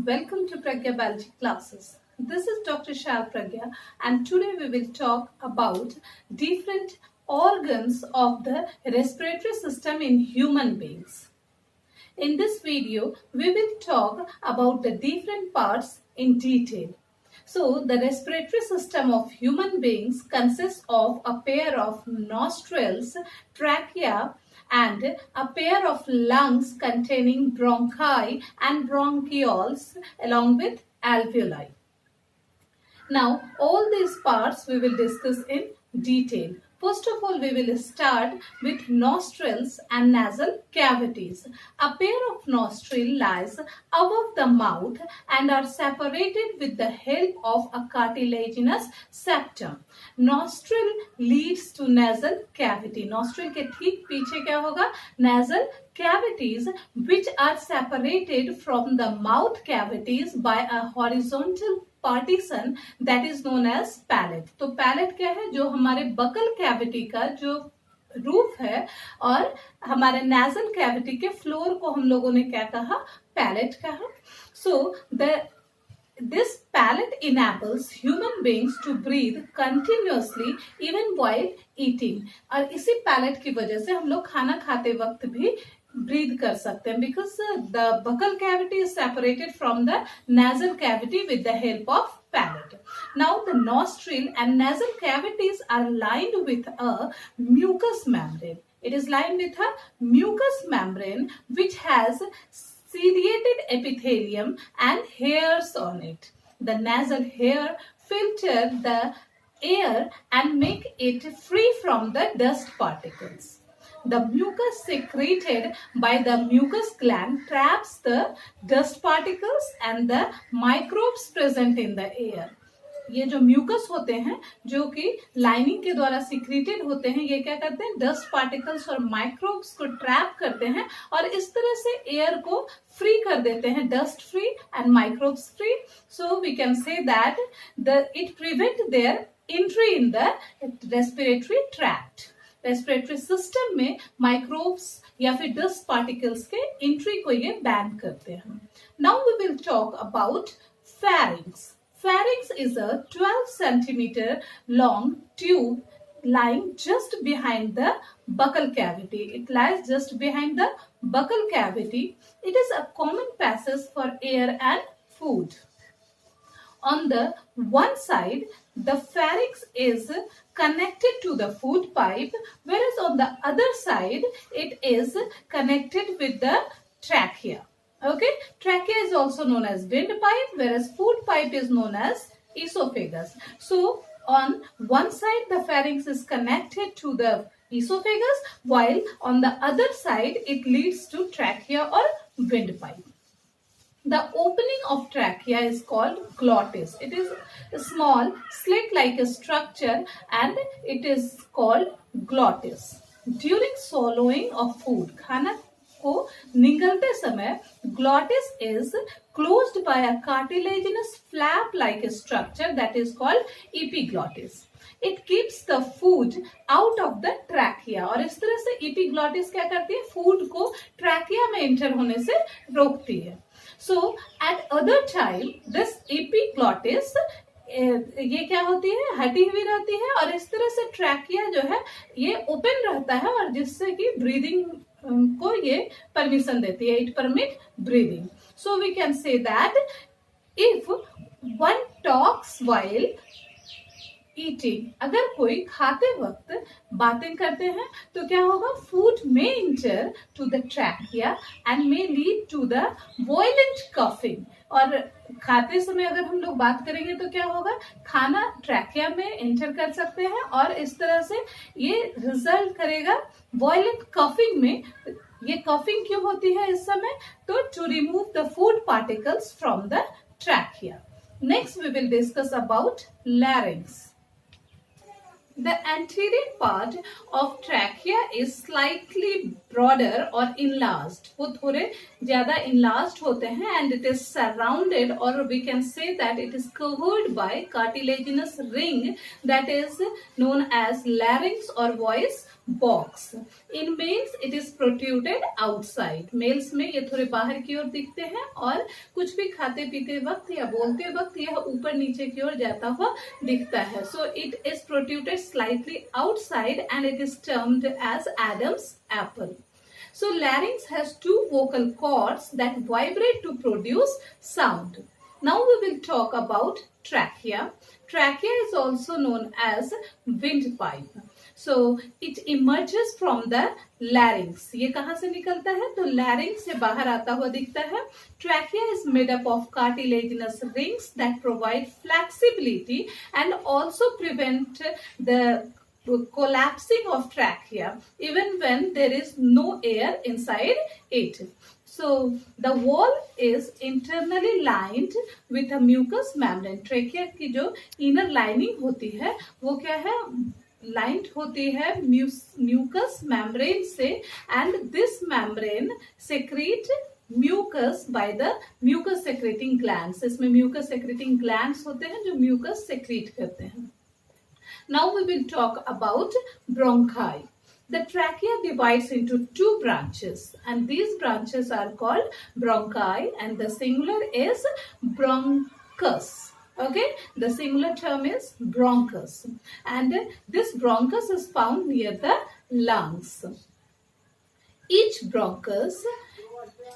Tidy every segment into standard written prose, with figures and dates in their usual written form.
welcome to Pragya Biology classes. This is Dr. Shal Pragya and today we will talk about different organs of the respiratory system in human beings. In this video, we will talk about the different parts in detail. So, the respiratory system of human beings consists of a pair of nostrils, trachea, and a pair of lungs containing bronchi and bronchioles along with alveoli. Now, all these parts we will discuss in detail. First of all, we will start with nostrils and nasal cavities. A pair of nostril lies above the mouth and are separated with the help of a cartilaginous septum. Nostril leads to nasal cavity. Nostril के ठीक पीछे क्या होगा? Nasal cavities which are separated from the mouth cavities by a horizontal partition that is known as palate. तो palate क्या है? जो हमारे बकल कैविटी का जो रूफ है और हमारे नेजल कैविटी के फ्लोर को हम लोगों ने क्या कहा? पैलेट कहा. सो this palate enables human beings to breathe continuously even while eating. और इसी पैलेट की वजह से हम लोग खाना खाते वक्त भी breathe कर सकते हैं because the buccal cavity is separated from the nasal cavity with the help of palate. Now the nostril and nasal cavities are lined with a mucous membrane. It is lined with a mucous membrane which has ciliated epithelium and hairs on it. The nasal hair filter the air and make it free from the dust particles. The mucus secreted by the mucus gland traps the dust particles and the microbes present in the air. ये जो mucus होते हैं जो कि lining के द्वारा secreted होते हैं, ये क्या करते हैं? डस्ट पार्टिकल्स और माइक्रोब्स को ट्रैप करते हैं और इस तरह से एयर को फ्री कर देते हैं, dust free and microbes free. So we can say that it prevent their entry in the respiratory tract. Respiratory system में माइक्रोब्स या फिर डस्ट पार्टिकल्स के एंट्री को ये बैन करते हैं. Now we will talk about pharynx. Pharynx is a 12 centimeter long tube lying just behind the buccal cavity. It lies just behind the buccal cavity. It is a common passage for air and food. On the one side, the pharynx is connected to the food pipe, whereas on the other side, it is connected with the trachea. Okay, trachea is also known as windpipe, whereas food pipe is known as esophagus. So, on one side, the pharynx is connected to the esophagus, while on the other side, it leads to trachea or windpipe. The opening of trachea is called glottis. It is a small slit-like structure and it is called glottis. During swallowing of food, खाना को निगलते समय glottis is closed by a cartilaginous flap-like structure that is called epiglottis. It keeps the food out of the trachea. और इस तरह से epiglottis क्या करती है? फूड को trachea में एंटर होने से रोकती है. So at other time this epiglottis ये क्या होती है? हटी हुई रहती है और इस तरह से ट्रैकिया जो है ये ओपन रहता है और जिससे कि ब्रीदिंग को ये परमिशन देती है. It permit breathing. So we can say that if one talks while eating, अगर कोई खाते वक्त बातें करते हैं तो क्या होगा? फूड में enter to the trachea and may lead to the violent coughing. और खाते समय अगर हम लोग बात करेंगे तो क्या होगा? खाना ट्रैकिया में एंटर कर सकते हैं और इस तरह से ये रिजल्ट करेगा वॉयलेंट कफिंग में. ये कफिंग क्यों होती है इस समय? तो to remove the food particles from the trachea. Next we will discuss about larynx. The anterior part of trachea is slightly broader or enlarged. वो थोड़े ज्यादा enlarged होते हैं and it is surrounded, or we can say that it is covered by cartilaginous ring that is known as larynx or voice box. In males it is protruded outside. Males में ये थोड़े बाहर की ओर दिखते हैं और कुछ भी खाते पीते वक्त या बोलते वक्त यह ऊपर नीचे की ओर जाता हुआ दिखता है. So it is protruded slightly outside and it is termed as Adam's apple. So larynx has two vocal cords that vibrate to produce sound. Now we will talk about trachea. Trachea is also known as windpipe. So it emerges from the larynx. ये कहाँ से निकलता है? तो larynx से बाहर आता हुआ दिखता है. Trachea is made up of cartilaginous rings that provide flexibility and also prevent the collapsing of trachea even when there is no air inside it. So the wall is internally lined with a mucous membrane. Trachea की जो inner lining होती है वो क्या है? Lined होती है mucous membrane से, and this membrane secrete mucus by the mucus secreting glands. इसमें mucus secreting glands होते हैं जो mucus secrete करते हैं. Now we will talk about bronchi. The trachea divides into two branches and these branches are called bronchi and the singular is bronchus. Okay, the singular term is bronchus and this bronchus is found near the lungs. Each bronchus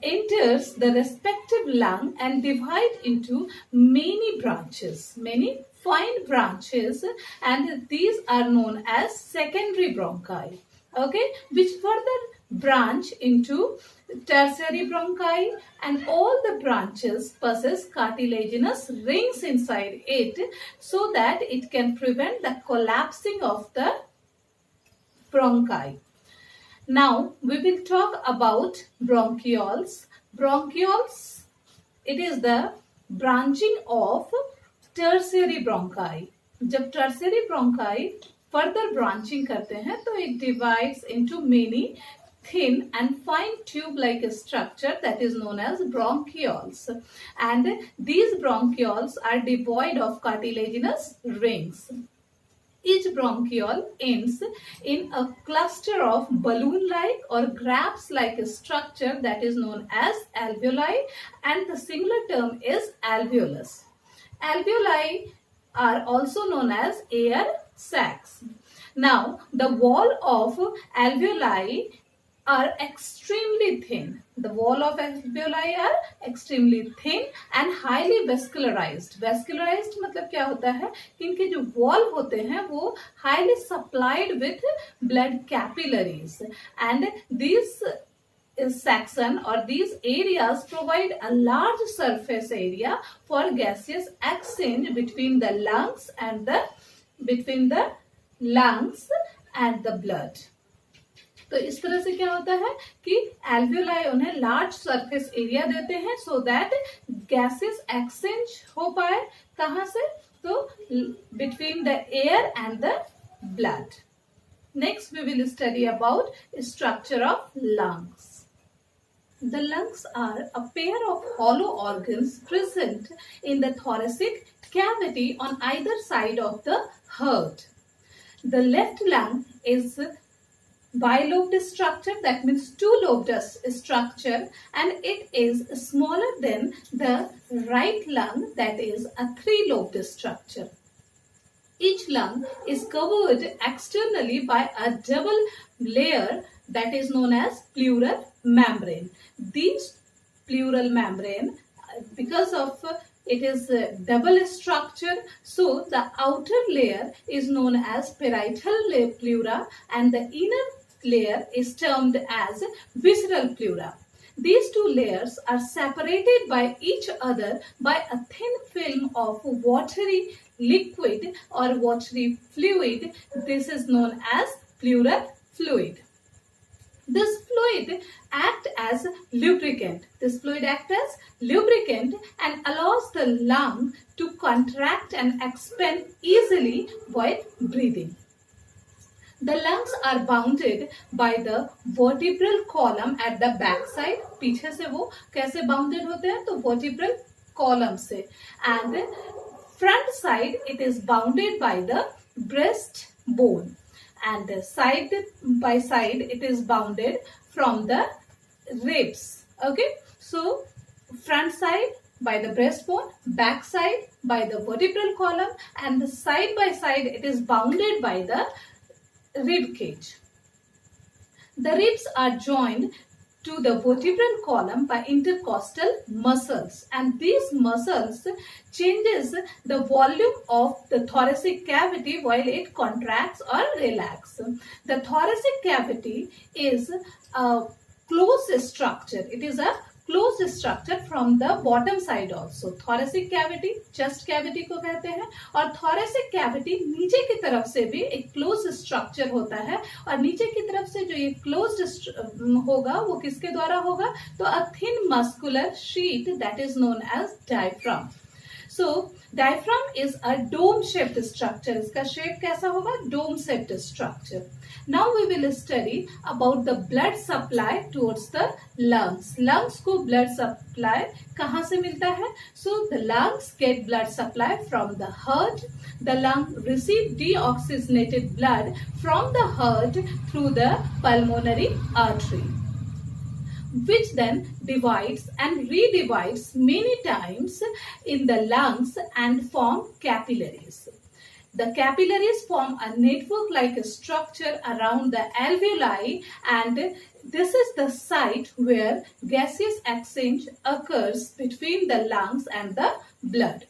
enters the respective lung and divide into many branches, many fine branches, and these are known as secondary bronchi. Okay, which further branch into tertiary bronchi, and all the branches possess cartilaginous rings inside it so that it can prevent the collapsing of the bronchi. Now we will talk about bronchioles. Bronchioles, it is the branching of tertiary bronchi. जब tertiary bronchi further branching करते हैं तो it divides into many thin and fine tube-like structure that is known as bronchioles, and these bronchioles are devoid of cartilaginous rings. Each bronchiole ends in a cluster of balloon-like or grapes-like structure that is known as alveoli, and the singular term is alveolus. Alveoli are also known as air sacs. Now, the wall of alveoli are extremely thin. The wall of alveoli are extremely thin and highly vascularized. Vascularized मतलब क्या होता है कि इनके जो wall होते हैं वो highly supplied with blood capillaries, and these section or these areas provide a large surface area for gaseous exchange between the lungs and the blood. तो इस तरह से क्या होता है कि एल्वियोलाई उन्हें लार्ज सरफेस एरिया देते हैं सो दैट गैसेस एक्सचेंज हो पाए. कहां से? तो between the air and the blood. Next we will study about structure of lungs. The lungs are a pair of hollow organs present in the thoracic cavity on either side of the heart. The left lung is bilobed structure, that means two-lobed structure, and it is smaller than the right lung, that is a three-lobed structure. Each lung is covered externally by a double layer that is known as pleural membrane. These pleural membrane, because of it is a double structure, so the outer layer is known as parietal pleura and the inner layer is termed as visceral pleura. These two layers are separated by each other by a thin film of watery liquid or watery fluid. This is known as pleural fluid. This fluid acts as lubricant. This fluid acts as lubricant and allows the lung to contract and expand easily while breathing. The lungs are bounded by the vertebral column at the back side. पीछे से वो कैसे bounded होते हैं? तो vertebral column से. And front side it is bounded by the breastbone. And side by side it is bounded from the ribs. Okay. So front side by the breastbone, back side by the vertebral column, and the side by side it is bounded by the rib cage. The ribs are joined to the vertebral column by intercostal muscles, and these muscles changes the volume of the thoracic cavity while it contracts or relax. The thoracic cavity is a closed structure. It is a closed structure from the bottom side also. Thoracic cavity, chest cavity को कहते हैं, और thoracic cavity नीचे की तरफ से भी एक closed structure होता है, और नीचे की तरफ से जो ये closed होगा वो किसके द्वारा होगा? तो a thin muscular sheath that is known as diaphragm. So diaphragm is a dome shaped structure. इसका shape कैसा होगा? Dome shaped structure. Now we will study about the blood supply towards the lungs. Lungs को blood supply कहाँ से मिलता है? So the lungs get blood supply from the heart. The lung receive deoxygenated blood from the heart through the pulmonary artery, which then divides and redivides many times in the lungs and form capillaries. The capillaries form a network-like structure around the alveoli, and this is the site where gaseous exchange occurs between the lungs and the blood.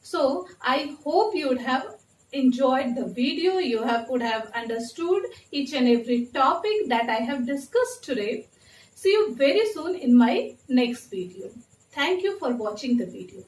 So I hope you would have enjoyed the video. You would have understood each and every topic that I have discussed today. See you very soon in my next video. Thank you for watching the video.